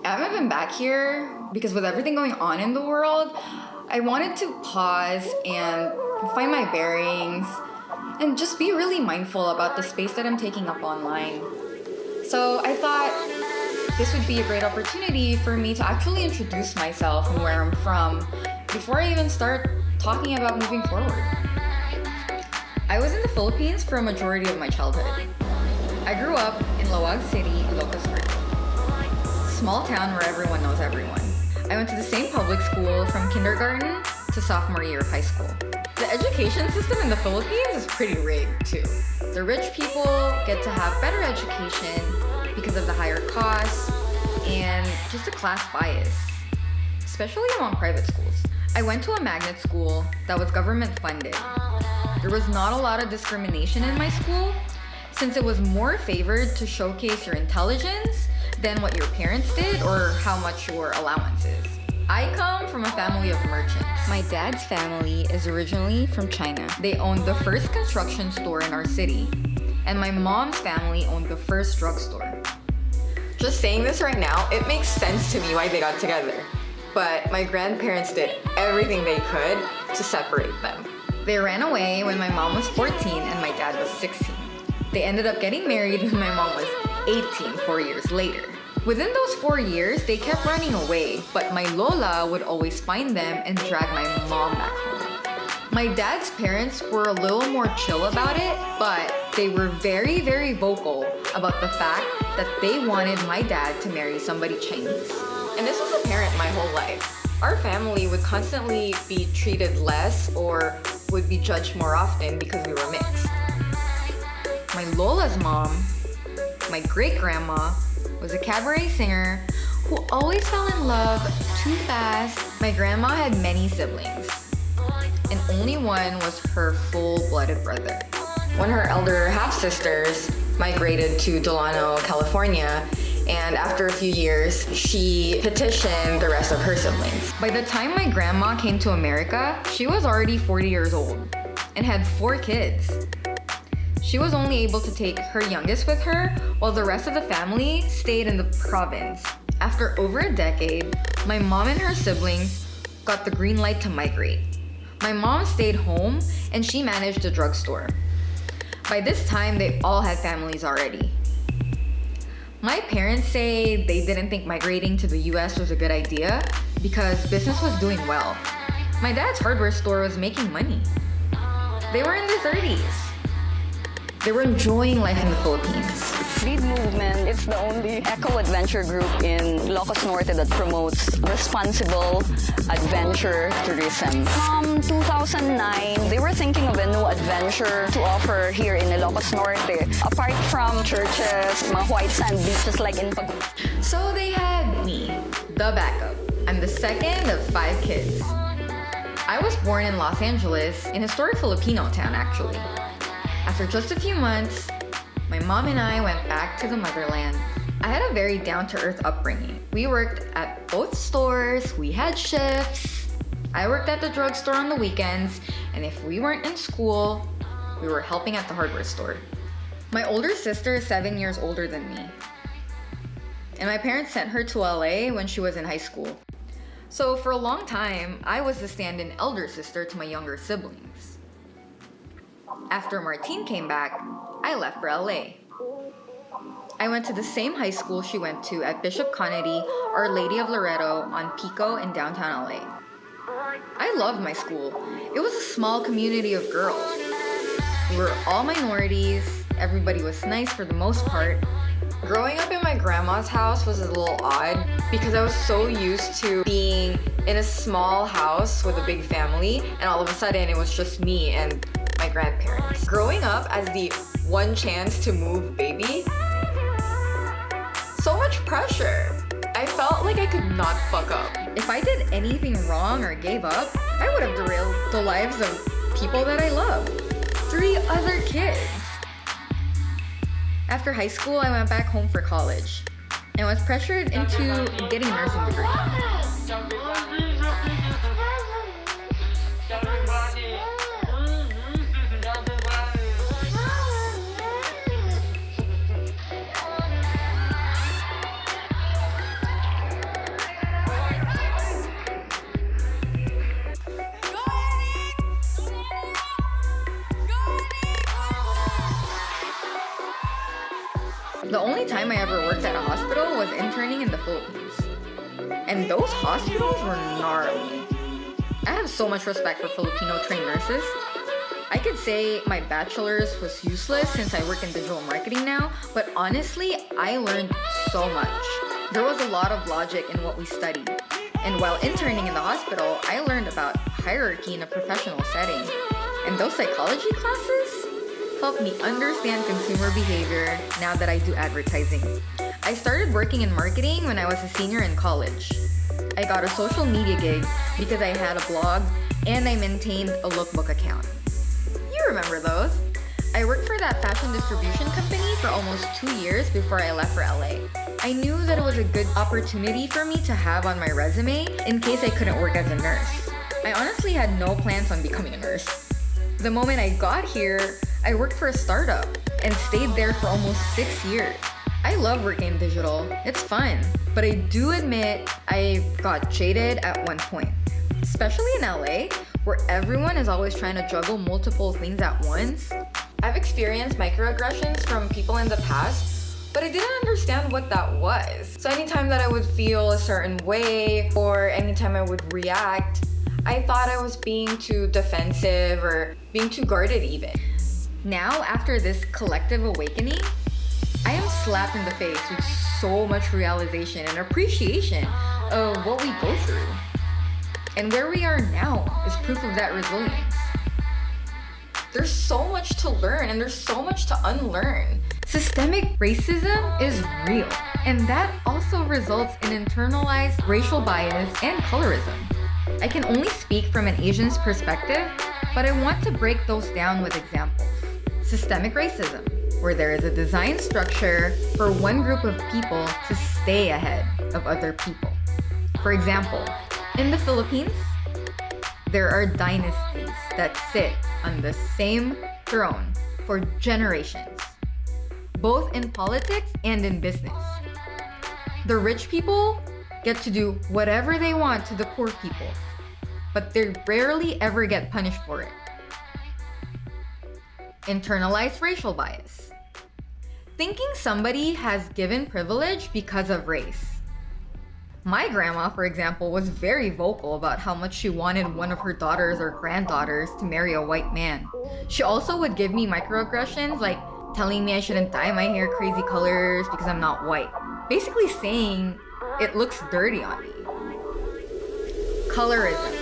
I haven't been back here because with everything going on in the world, I wanted to pause and find my bearings and just be really mindful about the space that I'm taking up online. So I thought this would be a great opportunity for me to actually introduce myself and where I'm from before I even start talking about moving forward. I was in the Philippines for a majority of my childhood. I grew up in Lawag City, Ilocos Norte. Small town where everyone knows everyone. I went to the same public school from kindergarten to sophomore year of high school. The education system in the Philippines is pretty rigged too. The rich people get to have better education because of the higher costs and just a class bias, especially among private schools. I went to a magnet school that was government funded. There was not a lot of discrimination in my school since it was more favored to showcase your intelligence than what your parents did or how much your allowance is. I come from a family of merchants. My dad's family is originally from China. They owned the first construction store in our city. And my mom's family owned the first drugstore. Just saying this right now, it makes sense to me why they got together. But my grandparents did everything they could to separate them. They ran away when my mom was 14 and my dad was 16. They ended up getting married when my mom was 18, 4 years later. Within those 4 years, they kept running away, but my Lola would always find them and drag my mom back home. My dad's parents were a little more chill about it, but they were very, very vocal about the fact that they wanted my dad to marry somebody Chinese. And this was apparent my whole life. Our family would constantly be treated less or would be judged more often because we were mixed. My Lola's mom, my great-grandma, was a cabaret singer who always fell in love too fast. My grandma had many siblings, and only one was her full-blooded brother. When her elder half-sisters migrated to Delano, California, and after a few years, she petitioned the rest of her siblings. By the time my grandma came to America, she was already 40 years old and had 4 kids. She was only able to take her youngest with her, while the rest of the family stayed in the province. After over a decade, my mom and her siblings got the green light to migrate. My mom stayed home and she managed a drugstore. By this time, they all had families already. My parents say they didn't think migrating to the US was a good idea because business was doing well. My dad's hardware store was making money. They were in their 30s. They were enjoying life in the Philippines. Lead Movement is the only eco-adventure group in Ilocos Norte that promotes responsible adventure tourism. From 2009, they were thinking of a new adventure to offer here in Ilocos Norte. Apart from churches, mga white sand beaches like in Pag. So they had me, the backup. I'm the second of 5 kids. I was born in Los Angeles, in historic Filipino town actually. After just a few months, my mom and I went back to the motherland. I had a very down-to-earth upbringing. We worked at both stores, we had shifts. I worked at the drugstore on the weekends, and if we weren't in school, we were helping at the hardware store. My older sister is 7 years older than me. And my parents sent her to LA when she was in high school. So for a long time, I was the stand-in elder sister to my younger siblings. After Martine came back, I left for LA. I went to the same high school she went to at Bishop Connedy, Our Lady of Loreto on Pico in downtown LA. I loved my school. It was a small community of girls. We were all minorities, everybody was nice for the most part. Growing up in my grandma's house was a little odd because I was so used to being in a small house with a big family, and all of a sudden it was just me and my grandparents. Growing up as the one chance to move baby, so much pressure. I felt like I could not fuck up. If I did anything wrong or gave up, I would have derailed the lives of people that I love. 3 other kids. After high school, I went back home for college and was pressured into getting a nursing degree. time I ever worked at a hospital was interning in the Philippines. And those hospitals were gnarly. I have so much respect for Filipino trained nurses. I could say my bachelor's was useless since I work in digital marketing now, but honestly, I learned so much. There was a lot of logic in what we studied. And while interning in the hospital, I learned about hierarchy in a professional setting. And those psychology classes helped me understand consumer behavior now that I do advertising. I started working in marketing when I was a senior in college. I got a social media gig because I had a blog and I maintained a lookbook account. You remember those? I worked for that fashion distribution company for almost 2 years before I left for LA. I knew that it was a good opportunity for me to have on my resume in case I couldn't work as a nurse. I honestly had no plans on becoming a nurse. The moment I got here, I worked for a startup and stayed there for almost 6 years. I love working in digital. It's fun. But I do admit I got jaded at one point. Especially in LA, where everyone is always trying to juggle multiple things at once. I've experienced microaggressions from people in the past, but I didn't understand what that was. So anytime that I would feel a certain way, or anytime I would react, I thought I was being too defensive or being too guarded even. Now, after this collective awakening, I am slapped in the face with so much realization and appreciation of what we go through. And where we are now is proof of that resilience. There's so much to learn and there's so much to unlearn. Systemic racism is real, and that also results in internalized racial bias and colorism. I can only speak from an Asian's perspective, but I want to break those down with examples. Systemic racism, where there is a design structure for one group of people to stay ahead of other people. For example, in the Philippines, there are dynasties that sit on the same throne for generations, both in politics and in business. The rich people get to do whatever they want to the poor people, but they rarely ever get punished for it. Internalized racial bias. Thinking somebody has given privilege because of race. My grandma, for example, was very vocal about how much she wanted one of her daughters or granddaughters to marry a white man. She also would give me microaggressions like telling me I shouldn't dye my hair crazy colors because I'm not white. Basically saying it looks dirty on me. Colorism.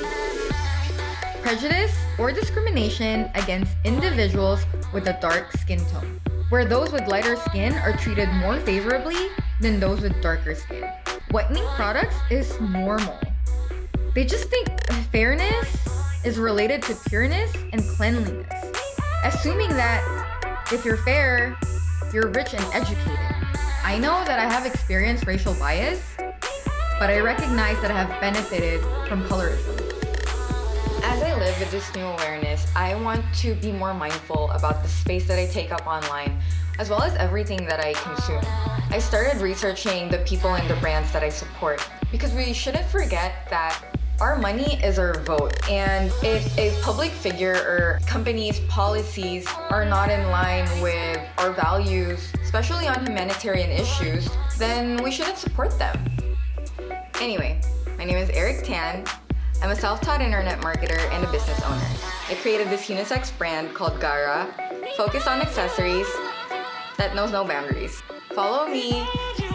Prejudice or discrimination against individuals with a dark skin tone, where those with lighter skin are treated more favorably than those with darker skin. Whitening products is normal. They just think fairness is related to pureness and cleanliness, assuming that if you're fair, you're rich and educated. I know that I have experienced racial bias, but I recognize that I have benefited from colorism. As I live with this new awareness, I want to be more mindful about the space that I take up online, as well as everything that I consume. I started researching the people and the brands that I support, because we shouldn't forget that our money is our vote. And if a public figure or company's policies are not in line with our values, especially on humanitarian issues, then we shouldn't support them. Anyway, my name is Eric Tan. I'm a self-taught internet marketer and a business owner. I created this unisex brand called Gara, focused on accessories that knows no boundaries. Follow me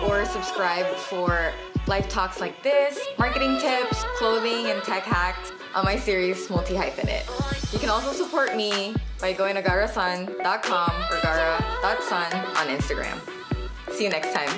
or subscribe for life talks like this, marketing tips, clothing, and tech hacks on my series Multi-Hyphenate. You can also support me by going to garasun.com or gara.sun on Instagram. See you next time.